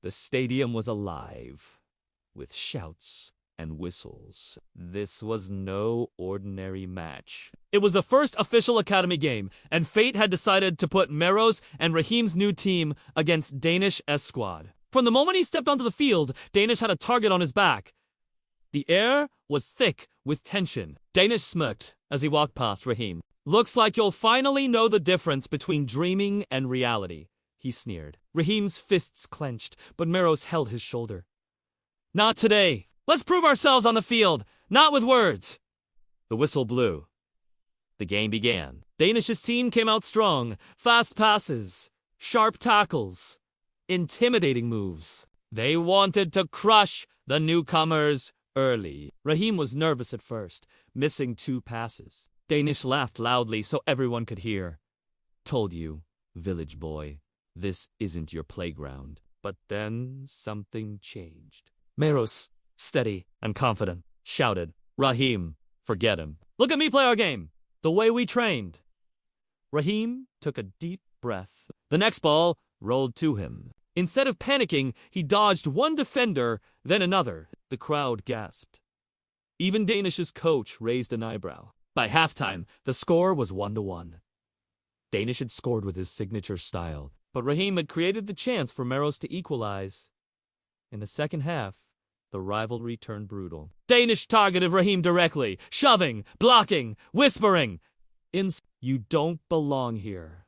The stadium was alive, with shouts and whistles. This was no ordinary match. It was the first official academy game, and fate had decided to put Meros and Raheem's new team against Danish S squad. From the moment he stepped onto the field, Danish had a target on his back. The air was thick with tension. Danish smirked as he walked past Raheem. "Looks like you'll finally know the difference between dreaming and reality," he sneered. Raheem's fists clenched, but Meros held his shoulder. "Not today. Let's prove ourselves on the field, not with words." The whistle blew. The game began. Danish's team came out strong. Fast passes, sharp tackles, intimidating moves. They wanted to crush the newcomers early. Raheem was nervous at first, missing 2 passes. Danish laughed loudly so everyone could hear. "Told you, village boy, this isn't your playground." But then something changed. Meros, steady and confident, shouted, "Raheem, forget him. Look at me play our game, the way we trained." Raheem took a deep breath. The next ball rolled to him. Instead of panicking, he dodged one defender, then another. The crowd gasped. Even Danish's coach raised an eyebrow. By halftime, the score was 1-1. Danish had scored with his signature style, but Raheem had created the chance for Meros to equalize. In the second half, the rivalry turned brutal. Danish targeted Raheem directly, shoving, blocking, whispering. "You don't belong here.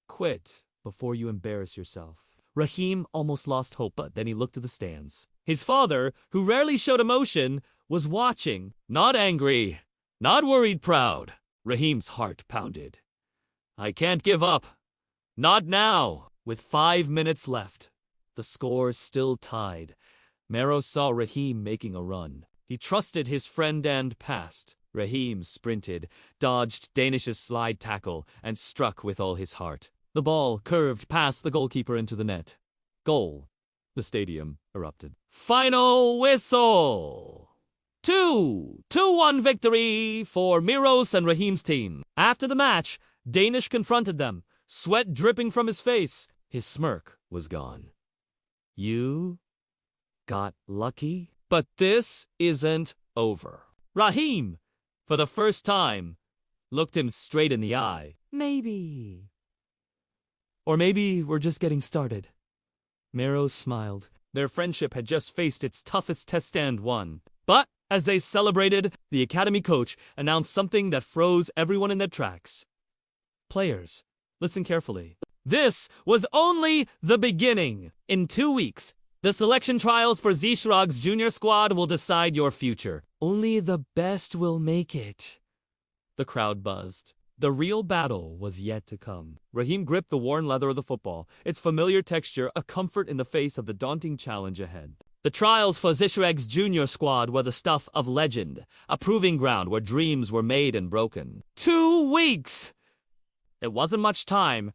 Quit before you embarrass yourself." Raheem almost lost hope, but then he looked to the stands. His father, who rarely showed emotion, was watching. Not angry, not worried, proud. Raheem's heart pounded. "I can't give up. Not now." With 5 minutes left, the score still tied. Meros saw Raheem making a run. He trusted his friend and passed. Raheem sprinted, dodged Danish's slide tackle, and struck with all his heart. The ball curved past the goalkeeper into the net. Goal. The stadium erupted. Final whistle! 2-1 victory for Meros and Raheem's team. After the match, Danish confronted them, sweat dripping from his face. His smirk was gone. "You got lucky? But this isn't over." Raheem, for the first time, looked him straight in the eye. "Maybe. Or maybe we're just getting started." Meros smiled. Their friendship had just faced its toughest test and won. But as they celebrated, the academy coach announced something that froze everyone in their tracks. "Players, listen carefully. This was only the beginning. In 2 weeks, the selection trials for Zishrag's junior squad will decide your future. Only the best will make it." The crowd buzzed. The real battle was yet to come. Raheem gripped the worn leather of the football, its familiar texture a comfort in the face of the daunting challenge ahead. The trials for Zishrag's junior squad were the stuff of legend, a proving ground where dreams were made and broken. 2 weeks! It wasn't much time,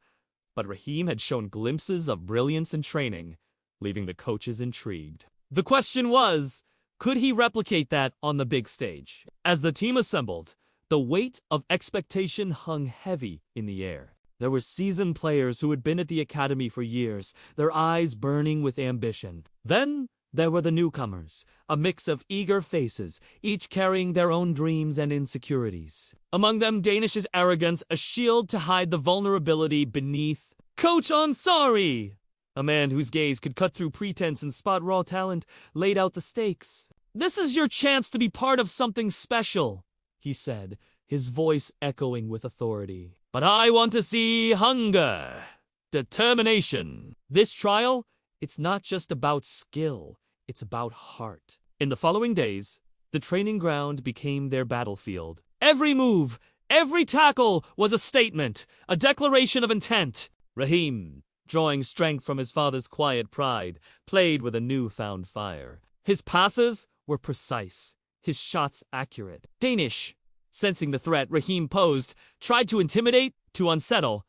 but Raheem had shown glimpses of brilliance in training, leaving the coaches intrigued. The question was, could he replicate that on the big stage? As the team assembled, the weight of expectation hung heavy in the air. There were seasoned players who had been at the academy for years, their eyes burning with ambition. Then there were the newcomers, a mix of eager faces, each carrying their own dreams and insecurities. Among them, Danish's arrogance, a shield to hide the vulnerability beneath. Coach Ansari, a man whose gaze could cut through pretense and spot raw talent, laid out the stakes. "This is your chance to be part of something special," he said, his voice echoing with authority. "But I want to see hunger, determination. This trial, it's not just about skill, it's about heart." In the following days, the training ground became their battlefield. Every move, every tackle was a statement, a declaration of intent. Raheem, drawing strength from his father's quiet pride, played with a newfound fire. His passes were precise, his shots accurate. Danish, sensing the threat Raheem posed, tried to intimidate, to unsettle,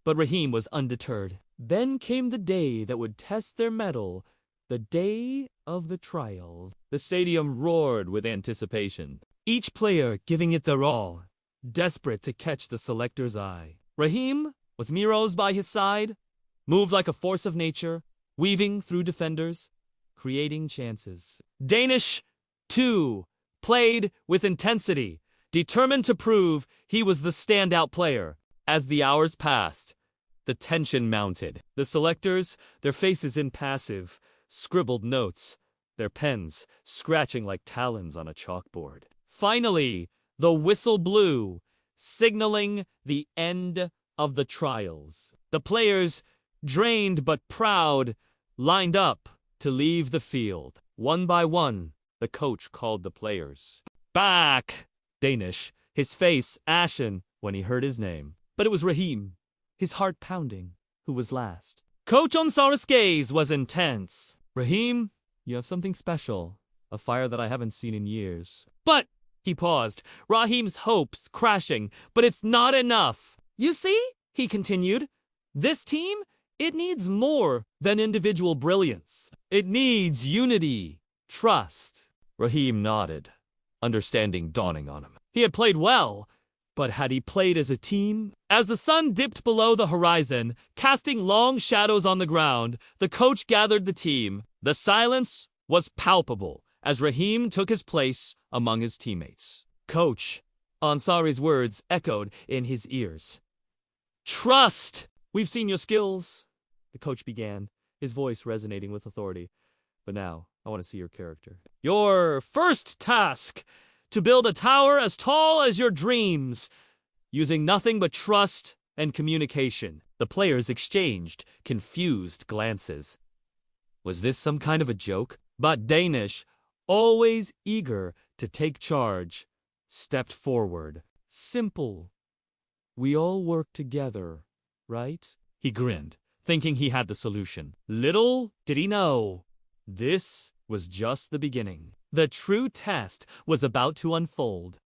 but Raheem was undeterred. Then came the day that would test their mettle, the day of the trials. The stadium roared with anticipation, each player giving it their all, desperate to catch the selector's eye. Raheem, with Meros by his side, moved like a force of nature, weaving through defenders, creating chances. Danish, too, played with intensity, determined to prove he was the standout player. As the hours passed, the tension mounted. The selectors, their faces impassive, scribbled notes, their pens scratching like talons on a chalkboard. Finally, the whistle blew, signaling the end of the trials. The players, drained but proud, lined up to leave the field. One by one, the coach called the players. Back! Danish, his face ashen when he heard his name. But it was Raheem, his heart pounding, who was last. Coach Ansari's gaze was intense. Raheem, you have something special, a fire that I haven't seen in years. But, he paused, Raheem's hopes crashing, but it's not enough. You see, he continued, this team, it needs more than individual brilliance. It needs unity, trust. Raheem nodded, understanding dawning on him. He had played well, but had he played as a team? As the sun dipped below the horizon, casting long shadows on the ground, the coach gathered the team. The silence was palpable as Raheem took his place among his teammates. Coach, Ansari's words echoed in his ears. Trust! We've seen your skills, the coach began, his voice resonating with authority. But now, I want to see your character. Your first task, to build a tower as tall as your dreams, using nothing but trust and communication. The players exchanged confused glances. Was this some kind of a joke? But Danish, always eager to take charge, stepped forward. Simple. We all work together, right? He grinned, thinking he had the solution. Little did he know, this was just the beginning. The true test was about to unfold.